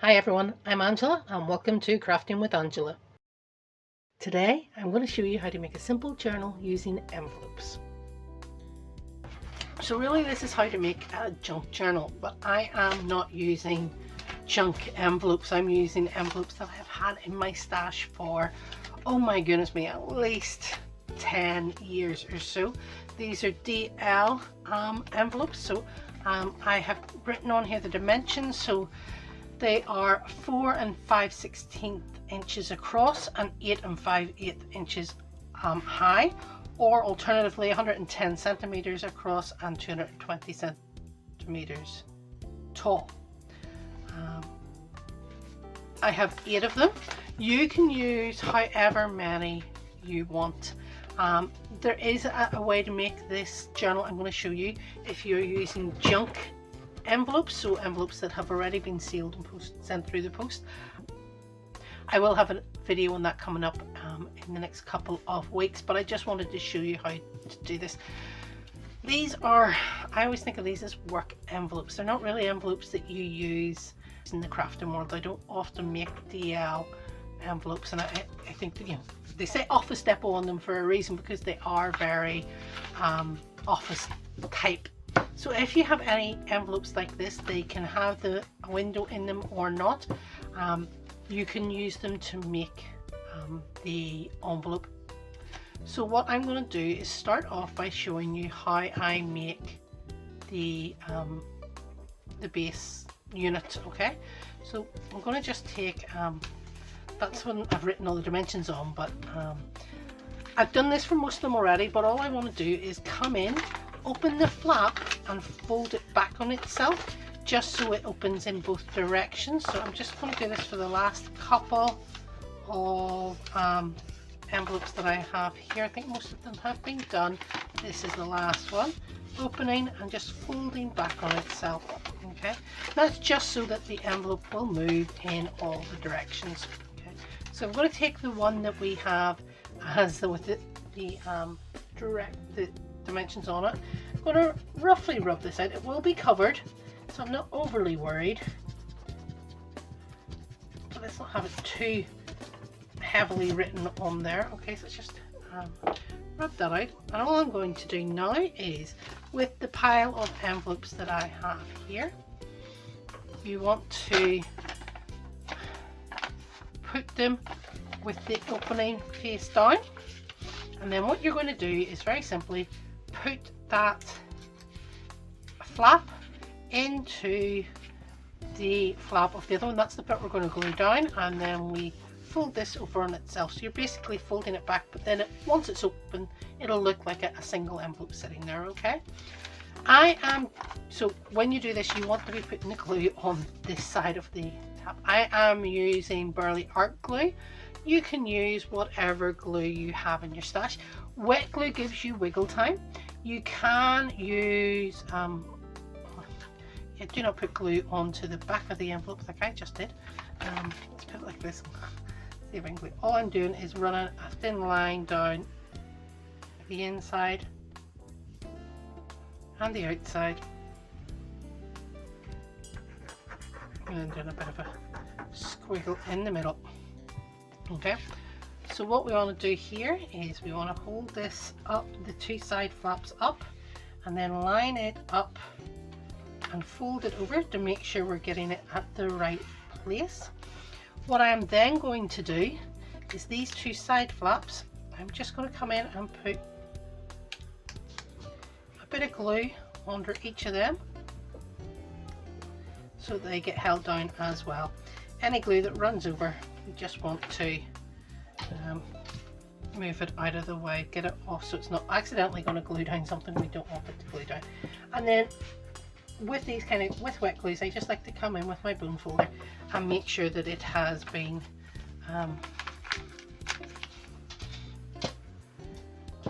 Hi everyone, I'm Angela and welcome to Crafting with Angela. Today I'm going to show you how to make a simple journal using envelopes. So really this is how to make a junk journal, but I am not using junk envelopes. I'm using envelopes that I've had in my stash for, oh my goodness me, at least 10 years or so. These are DL envelopes, so I have written on here the dimensions. So they are 4 5/16 inches across and 8 5/8 inches high, or alternatively 110 centimeters across and 220 centimeters tall. I have 8 of them. You can use however many you want. There is a way to make this journal I'm going to show you if you're using junk envelopes, so envelopes that have already been sealed and sent through the post. I will have a video on that coming up in the next couple of weeks, but I just wanted to show you how to do this. These are, I always think of these as work envelopes. They're not really envelopes that you use in the crafting world. I don't often make DL envelopes, and I think that, you know, they say Office Depot on them for a reason, because they are very office type. So if you have any envelopes like this, they can have a window in them or not. You can use them to make the envelope. So what I'm going to do is start off by showing you how I make the base unit. Okay, so I'm going to just take that's one I've written all the dimensions on, but I've done this for most of them already, but all I want to do is come in, open the flap and fold it back on itself, just so it opens in both directions. So I'm just going to do this for the last couple of envelopes that I have here. I think most of them have been done. This is the last one. Opening and just folding back on itself. Okay, that's just so that the envelope will move in all the directions. Okay, so I'm going to take the one that we have as the dimensions on it. I'm going to roughly rub this out. It will be covered, so I'm not overly worried, but let's not have it too heavily written on there. Okay, so let's just rub that out. And all I'm going to do now is, with the pile of envelopes that I have here, you want to put them with the opening face down, and then what you're going to do is very simply put that flap into the flap of the other one. That's the bit we're going to glue down, and then we fold this over on itself. So you're basically folding it back, but then once it's open, it'll look like a single envelope sitting there. Okay, so when you do this, you want to be putting the glue on this side of the tab. I am using Burley Art Glue. You can use whatever glue you have in your stash. Wet glue gives you wiggle time. You can use do not put glue onto the back of the envelope like I just did. Let's put it like this. See if I can glue. All I'm doing is running a thin line down the inside and the outside, and then doing a bit of a squiggle in the middle. Okay, so what we want to do here is we want to hold this up, the two side flaps up, and then line it up and fold it over to make sure we're getting it at the right place. What I am then going to do is these two side flaps, I'm just going to come in and put a bit of glue under each of them so they get held down as well. Any glue that runs over, you just want to move it out of the way, get it off so it's not accidentally going to glue down something we don't want it to glue down. And then with these with wet glues, I just like to come in with my bone folder and make sure that it has been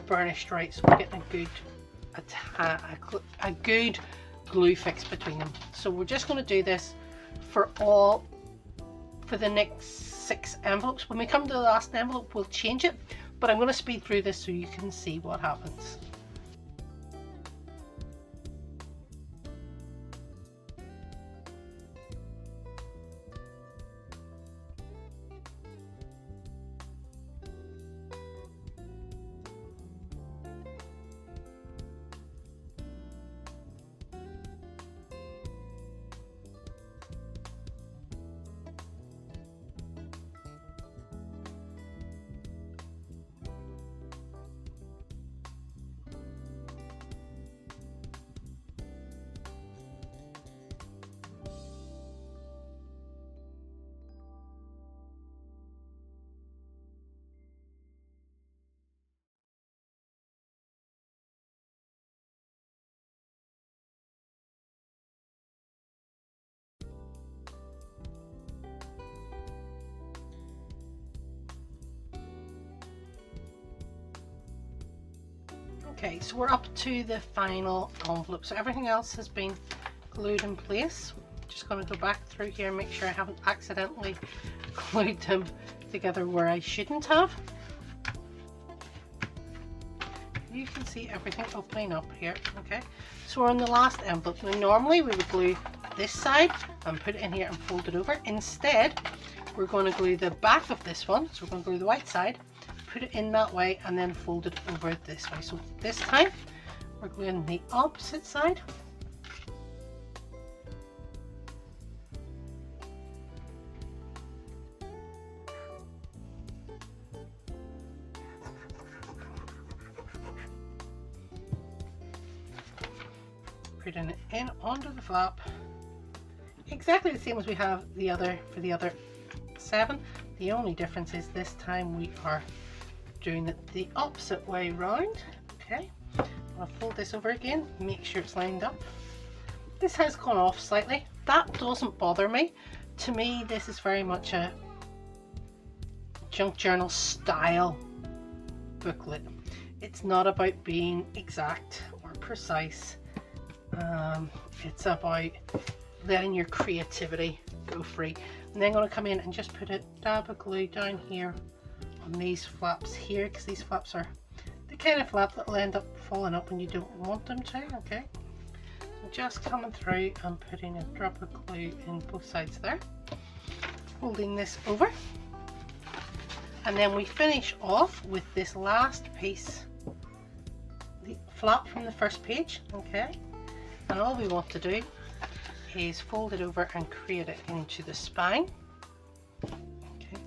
burnished right, so we're getting a good glue fix between them. So we're just going to do this for the next 6 envelopes. When we come to the last envelope, we'll change it, but I'm going to speed through this so you can see what happens. Okay, so we're up to the final envelope. So everything else has been glued in place. Just going to go back through here and make sure I haven't accidentally glued them together where I shouldn't have. You can see everything opening up here. Okay, so we're on the last envelope. Now normally we would glue this side and put it in here and fold it over. Instead, we're going to glue the back of this one. So we're going to glue the white side, put it in that way, and then fold it over this way. So this time we're gluing the opposite side. Putting it in onto the flap, exactly the same as we have the other for the other 7. The only difference is this time we are doing it the opposite way round. Okay, I'll fold this over again, make sure it's lined up. This has gone off slightly. That doesn't bother me. To me, this is very much a junk journal style booklet. It's not about being exact or precise. It's about letting your creativity go free. And then I'm going to come in and just put a dab of glue down here on these flaps here, because these flaps are the kind of flap that will end up falling up when you don't want them to. Okay, so just coming through and putting a drop of glue in both sides there, folding this over, and then we finish off with this last piece, the flap from the first page. Okay, and all we want to do is fold it over and create it into the spine. Okay.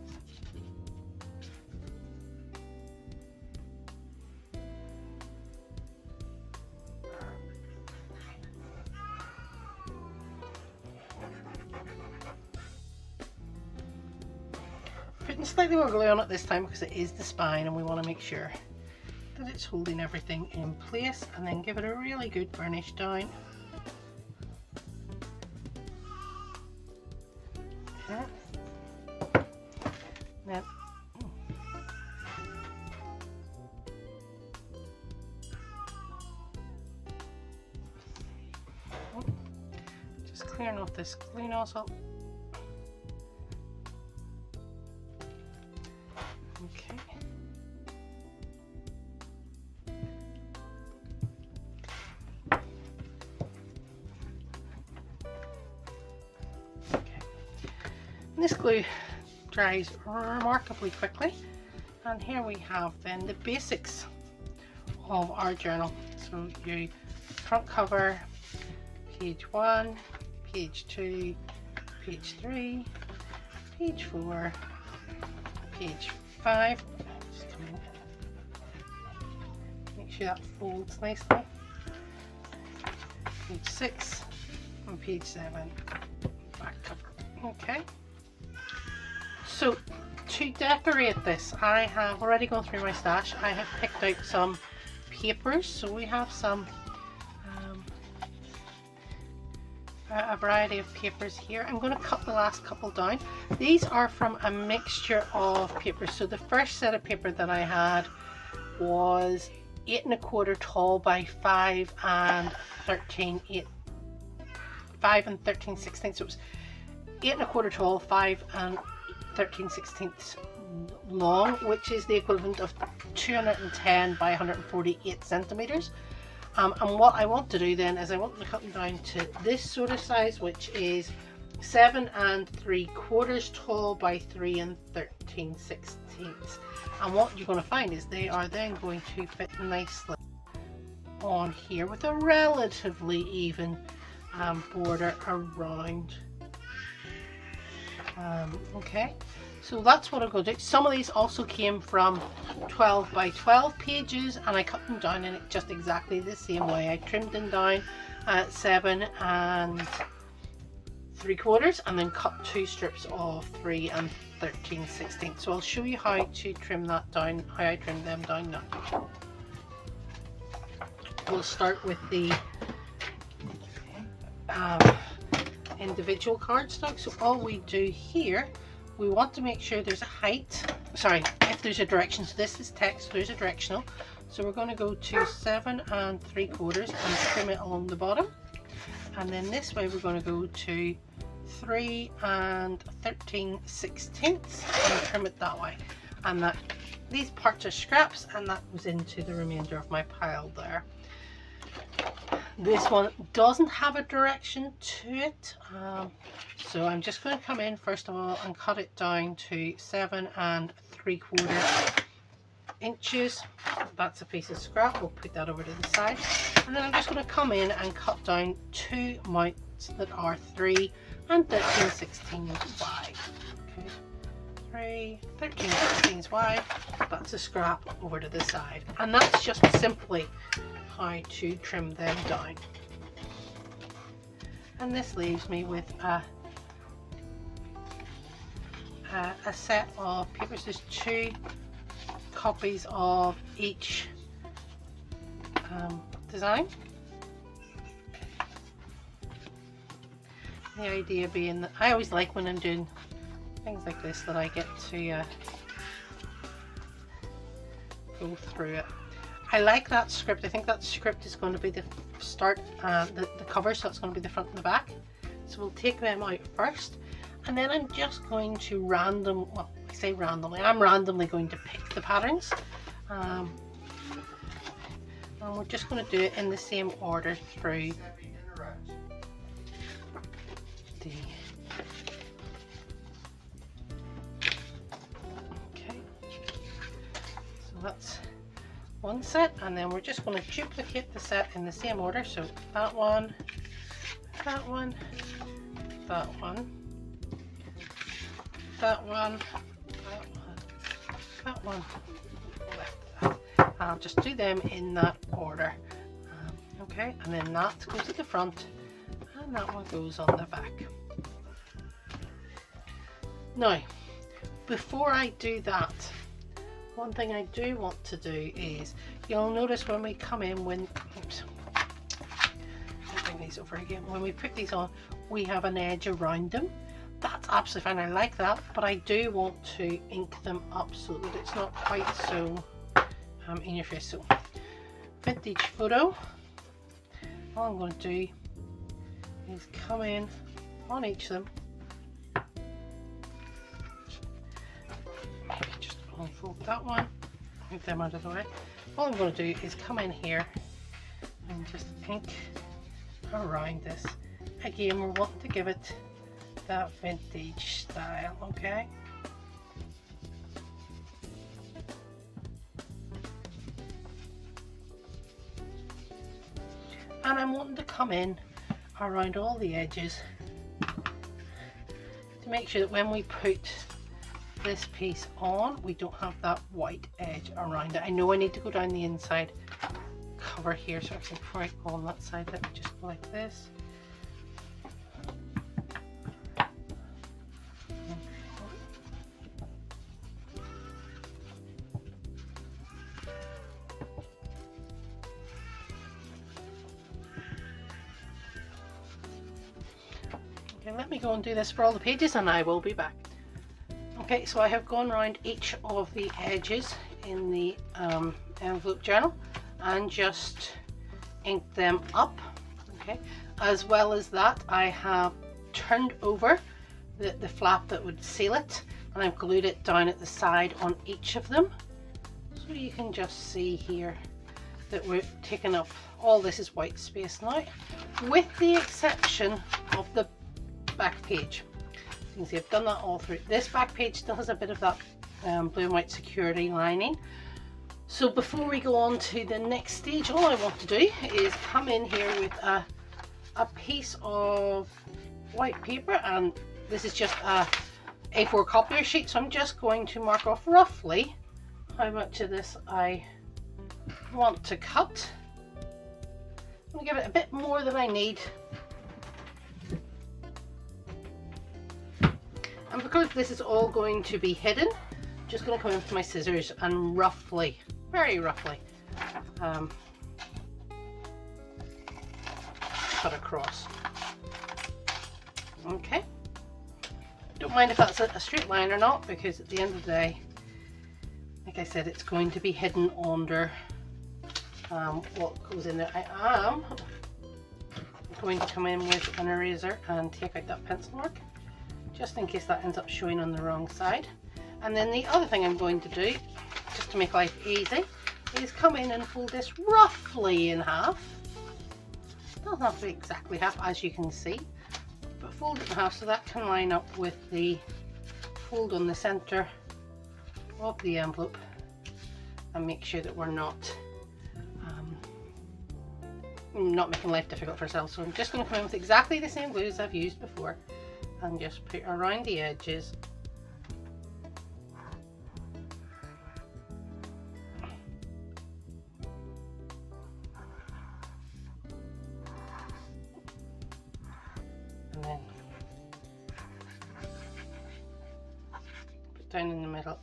Putting slightly more glue on it this time because it is the spine, and we want to make sure that it's holding everything in place, and then give it a really good burnish down. Okay. Then just clearing off this glue nozzle. Okay. This glue dries remarkably quickly, and here we have then the basics of our journal. So you front cover, page 1, page 2, page 3, page 4, page 5. Just come in. Make sure that folds nicely. Page 6 and page 7, back cover. Okay. So to decorate this, I have already gone through my stash. I have picked out some papers. So we have some a variety of papers here. I'm going to cut the last couple down. These are from a mixture of papers. So the first set of paper that I had was 8 1/4 tall by 5 and 13 16. So it was 8 1/4 tall, 5 and 13/16 long, which is the equivalent of 210 by 148 centimeters. And what I want to do then is I want to cut them down to this sort of size, which is 7 3/4 tall by 3 and 13/16. And what you're going to find is they are then going to fit nicely on here with a relatively even border around. Okay, so that's what I'm going to do. Some of these also came from 12 by 12 pages, and I cut them down in just exactly the same way. I trimmed them down at 7 3/4 and then cut 2 strips of 3 and 13/16. So I'll show you how to trim that down, how I trim them down now. We'll start with the individual cardstock. So all we do here, we want to make sure there's a height, sorry, if there's a direction. So this is text, there's a directional. So we're going to go to 7 3/4 and trim it along the bottom. And then this way we're going to go to 3 13/16 and trim it that way. And that these parts are scraps, and that goes into the remainder of my pile there. This one doesn't have a direction to it, so I'm just going to come in first of all and cut it down to 7 3/4 inches. That's a piece of scrap, we'll put that over to the side. And then I'm just going to come in and cut down 2 mounts that are 3 13/16 wide. Okay, 3 13/16 wide, that's a scrap over to the side. And that's just simply how to trim them down. And this leaves me with a set of papers. There's 2 copies of each design. The idea being that I always like when I'm doing things like this that I get to go through it. I like that script. I think that script is going to be the start, the cover, so it's going to be the front and the back. So we'll take them out first, and then I'm just going to I'm randomly going to pick the patterns. And we're just going to do it in the same order through the... Okay, so that's one set, and then we're just going to duplicate the set in the same order. So that one, that one, that one, that one, that one, that. I'll just do them in that order. Okay, and then that goes at the front and that one goes on the back. Now, before I do that, one thing I do want to do is, you'll notice when we come in, oops, I'll bring these over again. When we put these on, we have an edge around them. That's absolutely fine, I like that, but I do want to ink them up so that it's not quite so in your face. So, vintage photo, all I'm going to do is come in on each of them. Maybe just unfold that one, move them out of the way. All I'm going to do is come in here and just ink around this. Again, we're wanting to give it that vintage style, okay? And I'm wanting to come in around all the edges to make sure that when we put this piece on, we don't have that white edge around it. I know I need to go down the inside cover here, so actually before I go on that side, let me just go like this. Okay, let me go and do this for all the pages and I will be back. Okay, so I have gone around each of the edges in the envelope journal and just inked them up. Okay, as well as that, I have turned over the flap that would seal it, and I've glued it down at the side on each of them. So you can just see here that we're taking up, all this is white space now, with the exception of the back page. You can see I've done that all through. This back page still has a bit of that blue and white security lining. So before we go on to the next stage, all I want to do is come in here with a piece of white paper, and this is just a A4 copier sheet, so I'm just going to mark off roughly how much of this I want to cut. I'm going to give it a bit more than I need. And because this is all going to be hidden, I'm just going to come in with my scissors and roughly, very roughly, cut across. Okay. Don't mind if that's a straight line or not, because at the end of the day, like I said, it's going to be hidden under what goes in there. I am going to come in with an eraser and take out that pencil mark, just in case that ends up showing on the wrong side. And then the other thing I'm going to do, just to make life easy, is come in and fold this roughly in half. Doesn't have to be exactly half, as you can see, but fold it in half so that can line up with the fold on the center of the envelope, and make sure that we're not making life difficult for ourselves. So I'm just going to come in with exactly the same glue as I've used before and just put around the edges. And then put down in the middle.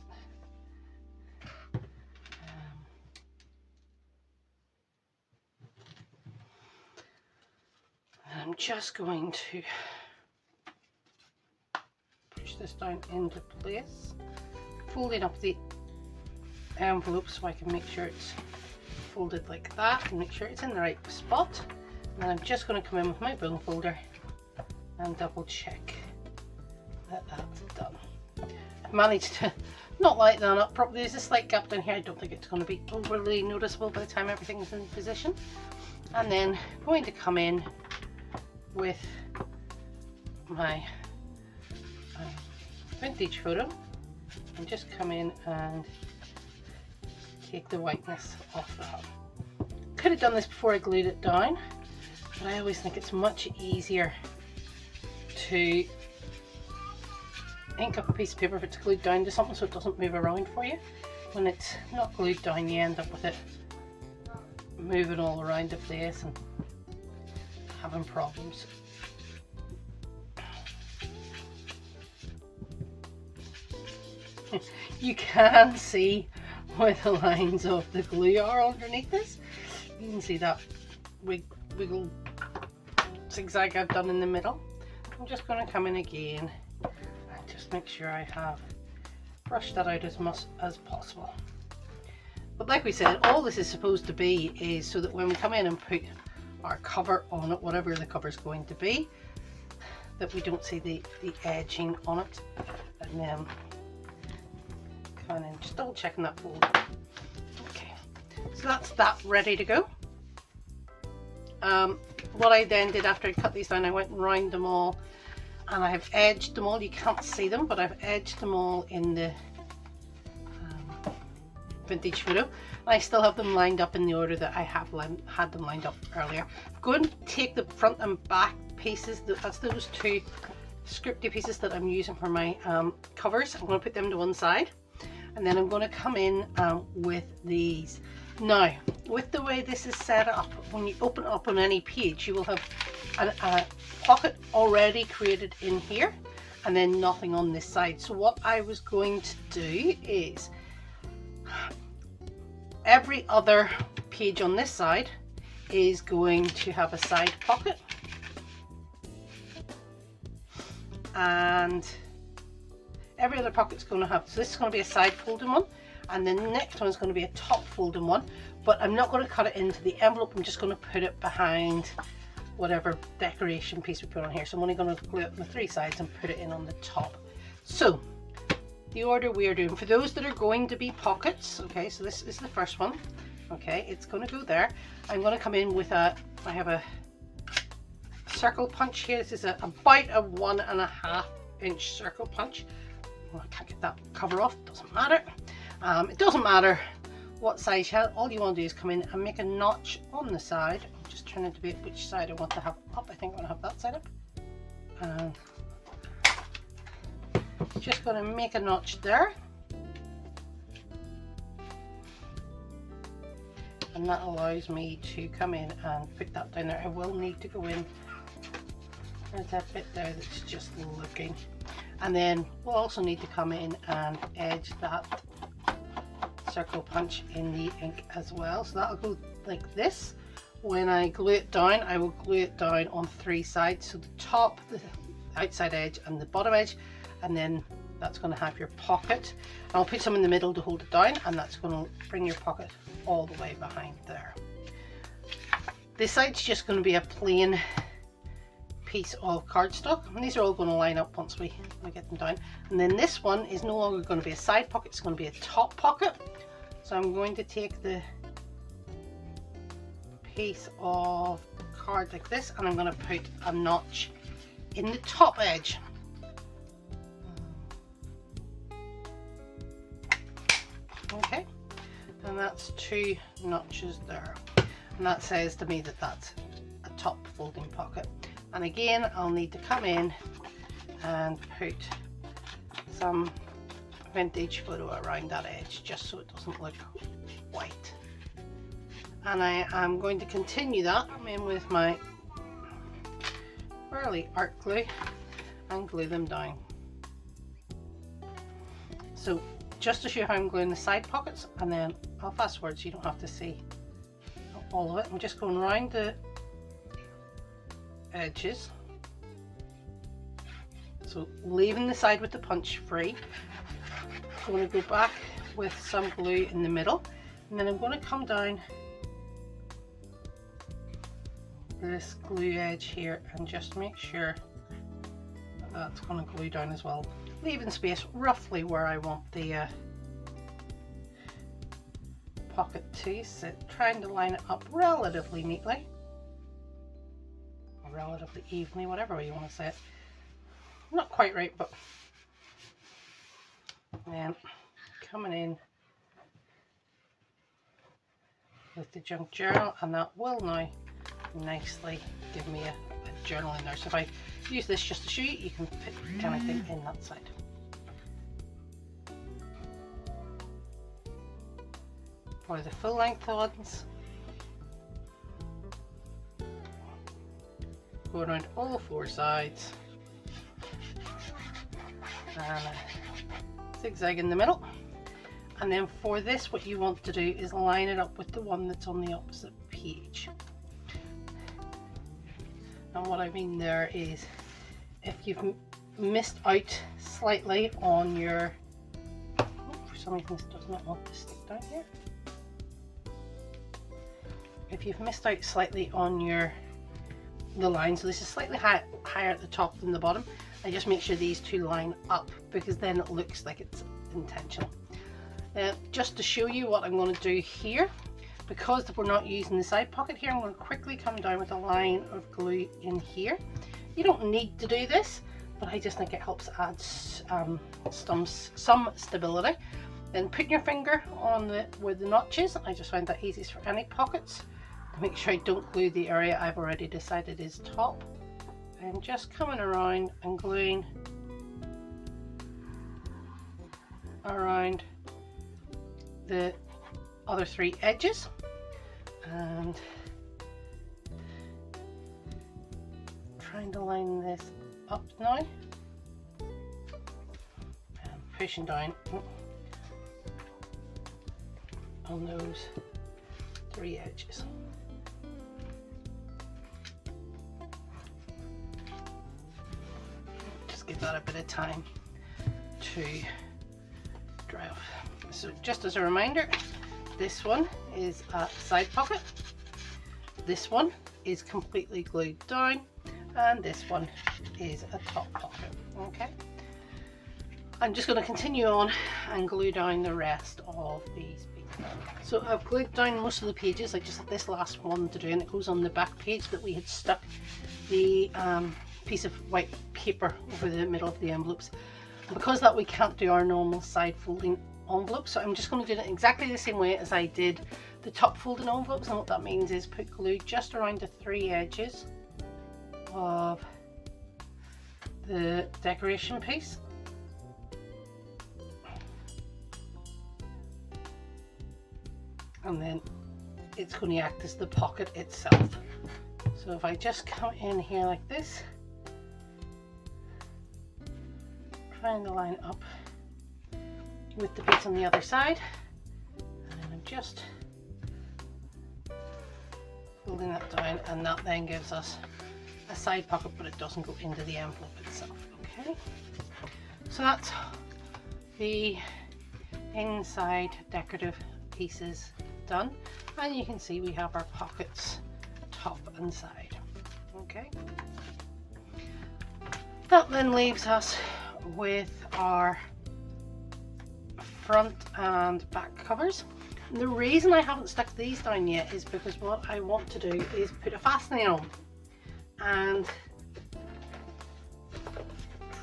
I'm just going to push this down into place, folding up the envelope so I can make sure it's folded like that and make sure it's in the right spot. And then I'm just going to come in with my bone folder and double check that that's done. I've managed to not light that up properly. There's a slight gap down here. I don't think it's going to be overly noticeable by the time everything's in position. And then I'm going to come in with my vintage photo and just come in and take the whiteness off that. Could have done this before I glued it down, but I always think it's much easier to ink up a piece of paper if it's glued down to something so it doesn't move around for you. When it's not glued down, you end up with it moving all around the place and having problems. You can see where the lines of the glue are underneath this. You can see that wiggle zigzag I've done in the middle. I'm just going to come in again and just make sure I have brushed that out as much as possible. But like we said, all this is supposed to be is so that when we come in and put our cover on it, whatever the cover is going to be, that we don't see the edging on it. And then come in, just double checking that fold. Okay, so that's that ready to go. What I then did after I cut these down, I went and round them all and I have edged them all. You can't see them, but I've edged them all in the vintage photo. I still have them lined up in the order that I had them lined up earlier. I'm going to take the front and back pieces, that's those two scripty pieces that I'm using for my covers. I'm going to put them to one side, and then I'm going to come in with these. Now, with the way this is set up, when you open up on any page, you will have a pocket already created in here and then nothing on this side. So what I was going to do is every other page on this side is going to have a side pocket, and every other pocket's going to have, so this is going to be a side folding one, and the next one is going to be a top folding one, but I'm not going to cut it into the envelope. I'm just going to put it behind whatever decoration piece we put on here. So I'm only going to glue it on the three sides and put it in on the top. So the order we are doing, for those that are going to be pockets, okay, so this is the first one, okay, it's going to go there. I'm going to come in with I have a circle punch here. This is about a 1.5 inch circle punch. Well, I can't get that cover off, doesn't matter. It doesn't matter what size you have, all you want to do is come in and make a notch on the side. I'm just trying to debate which side I want to have up. I think I want to have that side up. And just going to make a notch there, and that allows me to come in and put that down there. I will need to go in, there's that bit there that's just looking, and then we'll also need to come in and edge that circle punch in the ink as well. So that'll go like this. When I glue it down, I will glue it down on three sides, so the top, the outside edge and the bottom edge, and then that's going to have your pocket. I'll put some in the middle to hold it down, and that's going to bring your pocket all the way behind there. This side's just going to be a plain piece of cardstock, and these are all going to line up once we get them down. And then this one is no longer going to be a side pocket, it's going to be a top pocket. So I'm going to take the piece of card like this, and I'm going to put a notch in the top edge. Okay, and that's 2 notches there, and that says to me that that's a top folding pocket. And again, I'll need to come in and put some vintage photo around that edge just so it doesn't look white. And I am going to continue that. I'm in with my Burley art glue and glue them down. So just to show how I'm gluing the side pockets, and then I'll fast forward so you don't have to see all of it. I'm just going around the edges, so leaving the side with the punch free. I'm going to go back with some glue in the middle, and then I'm going to come down this glue edge here and just make sure that that's going to glue down as well, leaving space roughly where I want the pocket to sit, trying to line it up relatively neatly, or relatively evenly, whatever way you want to say it. Not quite right, but then coming in with the junk journal, and that will now nicely give me a journal in there. So if I use this just to show you, you can fit anything in that side. For the full length ones, go around all 4 sides and zigzag in the middle. And then for this, what you want to do is line it up with the one that's on the opposite page. And what I mean there is, if you've missed out slightly on your, for some reason this does not want to stick down here. If you've missed out slightly on the line, so this is slightly higher at the top than the bottom, I just make sure these 2 line up, because then it looks like it's intentional. Just to show you what I'm going to do here, because we're not using the side pocket here, I'm going to quickly come down with a line of glue in here. You don't need to do this, but I just think it helps add some stability. Then put your finger on where the notch is. I just find that easiest for any pockets. Make sure I don't glue the area I've already decided is top. And just coming around and gluing around the other 3 edges, and trying to line this up now and pushing down on those 3 edges. Just give that a bit of time to dry off. So just as a reminder, this one is a side pocket, this one is completely glued down, and this one is a top pocket. Okay, I'm just going to continue on and glue down the rest of these pieces. So I've glued down most of the pages. I just have this last one to do, and it goes on the back page that we had stuck the piece of white paper over the middle of the envelopes. And because that we can't do our normal side folding envelope, so I'm just going to do it exactly the same way as I did the top folding envelopes. And what that means is put glue just around the 3 edges of the decoration piece, and then it's going to act as the pocket itself. So if I just come in here like this, trying to line up with the piece on the other side, and then I'm just folding that down, and that then gives us a side pocket, but it doesn't go into the envelope itself. Okay, so that's the inside decorative pieces done, and you can see we have our pockets top and side. Okay. That then leaves us with our front and back covers. And the reason I haven't stuck these down yet is because what I want to do is put a fastening on, and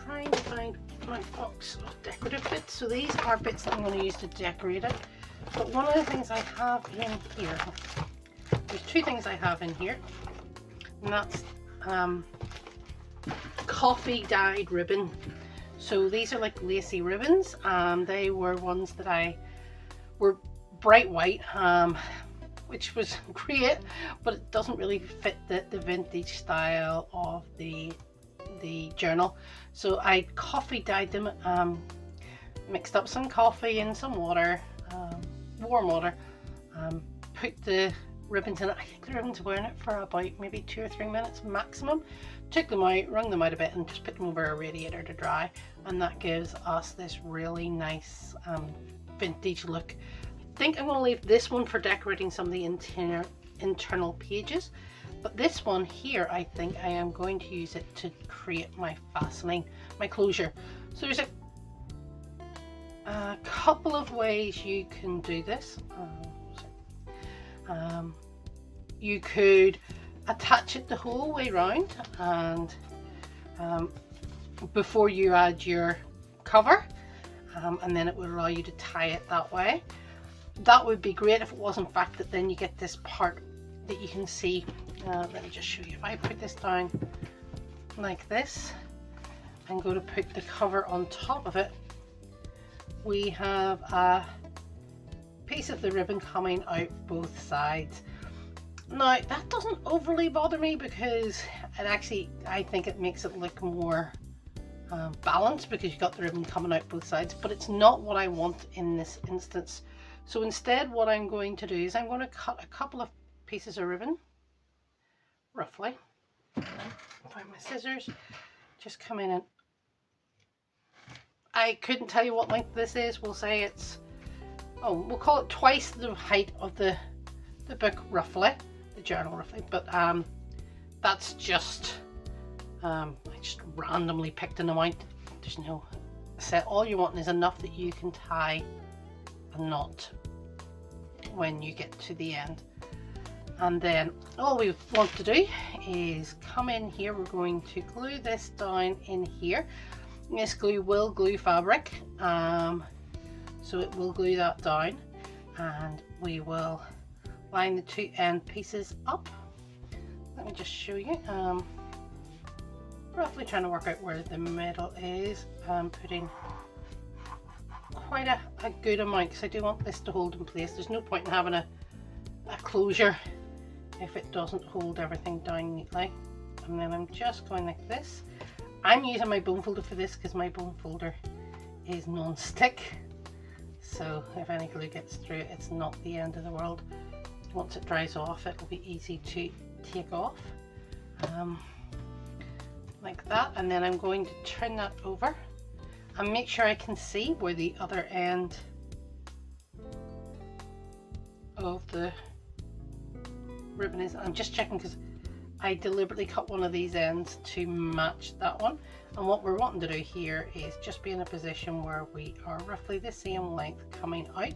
trying to find my box of decorative bits. So these are bits that I'm going to use to decorate it. But one of the things I have in here, there's two things I have in here, and that's coffee dyed ribbon. So these are like lacy ribbons, and they were ones that were bright white, which was great, but it doesn't really fit the vintage style of the journal. So I coffee dyed them, mixed up some coffee in some water, warm water, put the ribbons in it. I think the ribbons were in it for about maybe 2 or 3 minutes maximum. Took them out, wrung them out a bit, and just put them over a radiator to dry, and that gives us this really nice vintage look. I think I'm going to leave this one for decorating some of the internal pages, but this one here, I think I am going to use it to create my fastening, my closure. So there's a couple of ways you can do this. You could attach it the whole way round, and before you add your cover, and then it would allow you to tie it that way. That would be great if it was in fact that then you get this part that you can see. Let me just show you. If I put this down like this and go to put the cover on top of it, we have a piece of the ribbon coming out both sides. Now that doesn't overly bother me because it actually, I think it makes it look more balanced because you've got the ribbon coming out both sides, but it's not what I want in this instance. So instead what I'm going to do is I'm going to cut a couple of pieces of ribbon, roughly. Find my scissors, just come in, and I couldn't tell you what length this is. We'll say it's, we'll call it twice the height of the book roughly, the journal roughly, but that's just, I just randomly picked an amount. There's no set. All you want is enough that you can tie a knot when you get to the end. And then all we want to do is come in here. We're going to glue this down in here. This glue will glue fabric, so it will glue that down, and we will line the two end pieces up. Let me just show you. Roughly trying to work out where the middle is. I'm putting quite a good amount because I do want this to hold in place. There's no point in having a closure if it doesn't hold everything down neatly. And then I'm just going like this. I'm using my bone folder for this because my bone folder is non-stick, so if any glue gets through it, it's not the end of the world. Once it dries off, it will be easy to take off, like that. And then I'm going to turn that over and make sure I can see where the other end of the ribbon is. I'm just checking because I deliberately cut one of these ends to match that one, and what we're wanting to do here is just be in a position where we are roughly the same length coming out,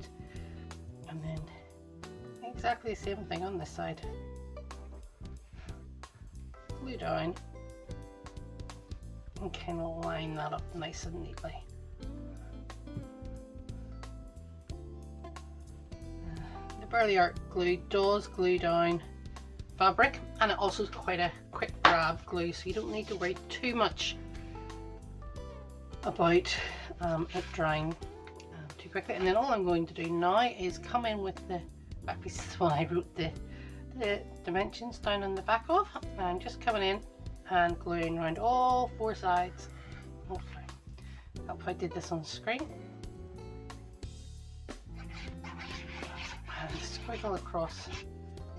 and then exactly the same thing on this side. Glue down and kind of line that up nice and neatly. The Burley Art glue does glue down fabric, and it also is quite a quick grab glue, so you don't need to worry too much about it drying too quickly. And then all I'm going to do now is come in with the back pieces, when I wrote the dimensions down on the back of, and I'm just coming in and gluing around all 4 sides. Okay. Hope I did this on screen. And squiggle across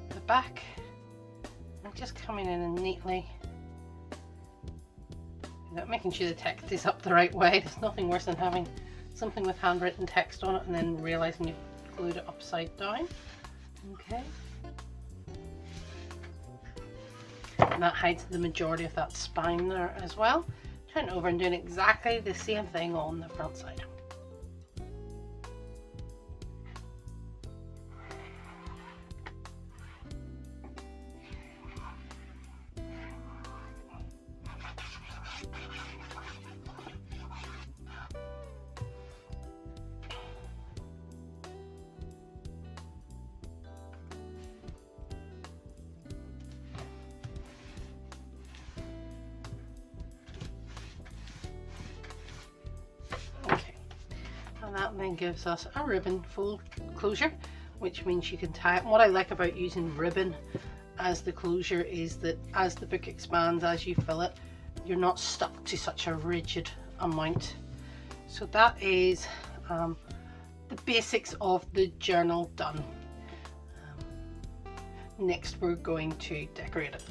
the back. I'm just coming in and neatly making sure the text is up the right way. There's nothing worse than having something with handwritten text on it and then realizing you've glued it upside down. Okay. And that hides the majority of that spine there as well. Turn over and doing exactly the same thing on the front side. And that then gives us a ribbon fold closure, which means you can tie it. And what I like about using ribbon as the closure is that as the book expands, as you fill it, you're not stuck to such a rigid amount. So that is the basics of the journal done. Next we're going to decorate it.